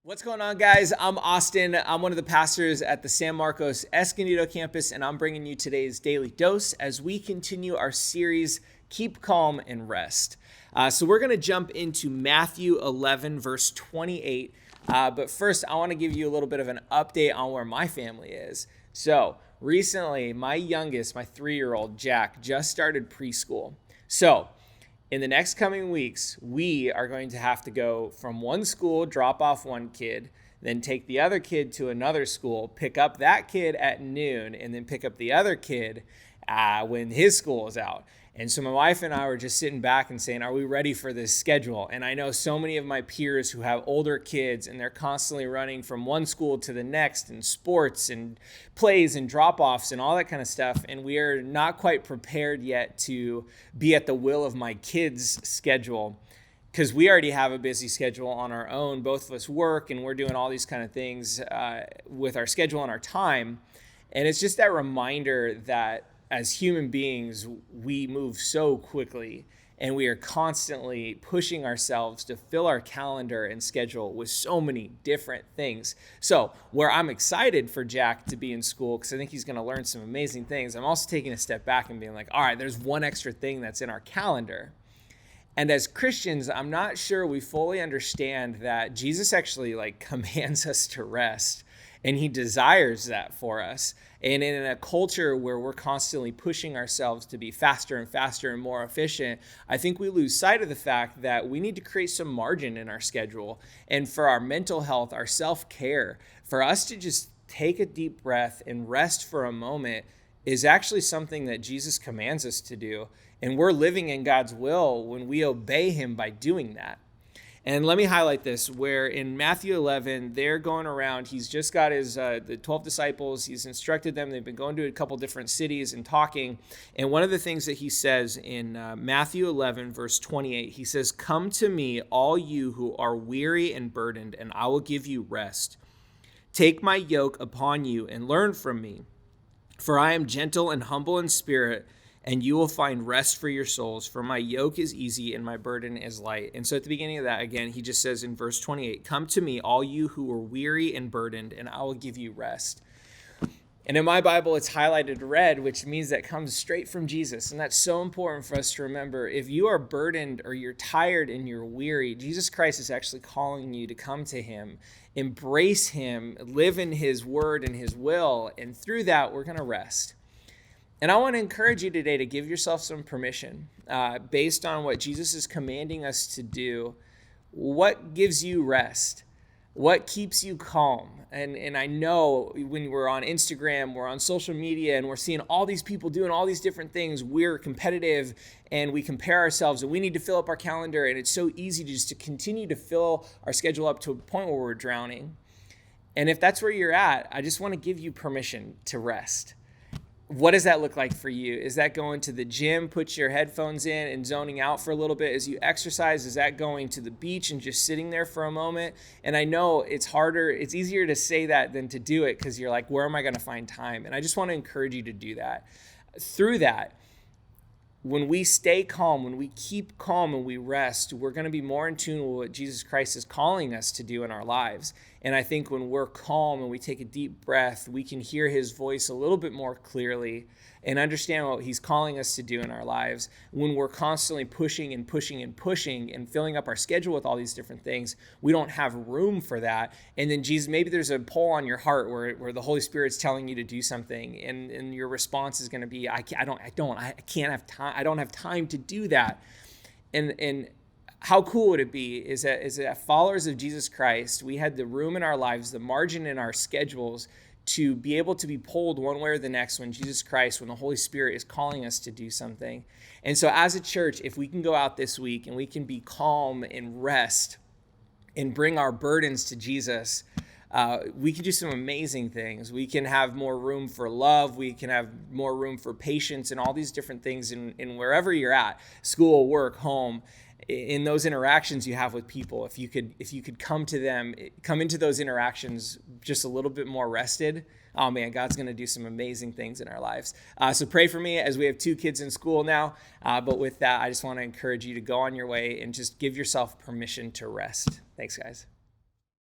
What's going on, guys? I'm Austin. I'm one of the pastors at the San Marcos Escondido campus, and I'm bringing you today's daily dose as we continue our series, Keep Calm and Rest. So we're going to jump into Matthew 11, verse 28. But first, I want to give you a little bit of an update on where my family is. So recently, my youngest, my 3-year-old Jack, just started preschool. So in the next coming weeks, we are going to have to go from one school, drop off one kid, then take the other kid to another school, pick up that kid at noon, and then pick up the other kid when his school is out. And so my wife and I were just sitting back and saying, are we ready for this schedule? And I know so many of my peers who have older kids and they're constantly running from one school to the next in sports and plays and drop-offs and all that kind of stuff. And we are not quite prepared yet to be at the will of my kids' schedule because we already have a busy schedule on our own. Both of us work and we're doing all these kind of things with our schedule and our time. And it's just that reminder that as human beings, we move so quickly and we are constantly pushing ourselves to fill our calendar and schedule with so many different things. So where I'm excited for Jack to be in school, because I think he's going to learn some amazing things, I'm also taking a step back and being like, all right, there's one extra thing that's in our calendar. And as Christians, I'm not sure we fully understand that Jesus actually commands us to rest. And he desires that for us. And in a culture where we're constantly pushing ourselves to be faster and faster and more efficient, I think we lose sight of the fact that we need to create some margin in our schedule. And for our mental health, our self-care, for us to just take a deep breath and rest for a moment is actually something that Jesus commands us to do. And we're living in God's will when we obey him by doing that. And let me highlight this, where in Matthew 11, they're going around. He's just got his the 12 disciples. He's instructed them. They've been going to a couple different cities and talking. And one of the things that he says in Matthew 11, verse 28, he says, "Come to me, all you who are weary and burdened, and I will give you rest. Take my yoke upon you and learn from me, for I am gentle and humble in spirit, and you will find rest for your souls, for my yoke is easy and my burden is light." And so at the beginning of that, again, he just says in verse 28, "Come to me, all you who are weary and burdened, and I will give you rest." And in my Bible, it's highlighted red, which means that comes straight from Jesus. And that's so important for us to remember. If you are burdened or you're tired and you're weary, Jesus Christ is actually calling you to come to him, embrace him, live in his word and his will. And through that, we're going to rest. And I want to encourage you today to give yourself some permission based on what Jesus is commanding us to do. What gives you rest? What keeps you calm? And I know when we're on Instagram, we're on social media, and we're seeing all these people doing all these different things, we're competitive and we compare ourselves and we need to fill up our calendar. And it's so easy to continue to fill our schedule up to a point where we're drowning. And if that's where you're at, I just want to give you permission to rest. What does that look like for you? Is that going to the gym, put your headphones in and zoning out for a little bit as you exercise? Is that going to the beach and just sitting there for a moment? And I know it's easier to say that than to do it because you're like, where am I going to find time? And I just want to encourage you to do that. Through that, when we stay calm, when we keep calm and we rest, we're going to be more in tune with what Jesus Christ is calling us to do in our lives. And I think when we're calm and we take a deep breath, we can hear his voice a little bit more clearly and understand what he's calling us to do in our lives. When we're constantly pushing and pushing and pushing and filling up our schedule with all these different things, we don't have room for that. And then Jesus, maybe there's a pull on your heart where the Holy Spirit's telling you to do something, and your response is going to be, I don't have time to do that. And how cool would it be is that as followers of Jesus Christ, we had the room in our lives, the margin in our schedules to be able to be pulled one way or the next when Jesus Christ, when the Holy Spirit is calling us to do something. And so as a church, if we can go out this week and we can be calm and rest and bring our burdens to Jesus, we can do some amazing things. We can have more room for love. We can have more room for patience and all these different things in wherever you're at, school, work, home. In those interactions you have with people, if you could come into those interactions just a little bit more rested, oh man, God's going to do some amazing things in our lives. So pray for me as we have 2 kids in school now. But with that, I just want to encourage you to go on your way and just give yourself permission to rest. Thanks, guys.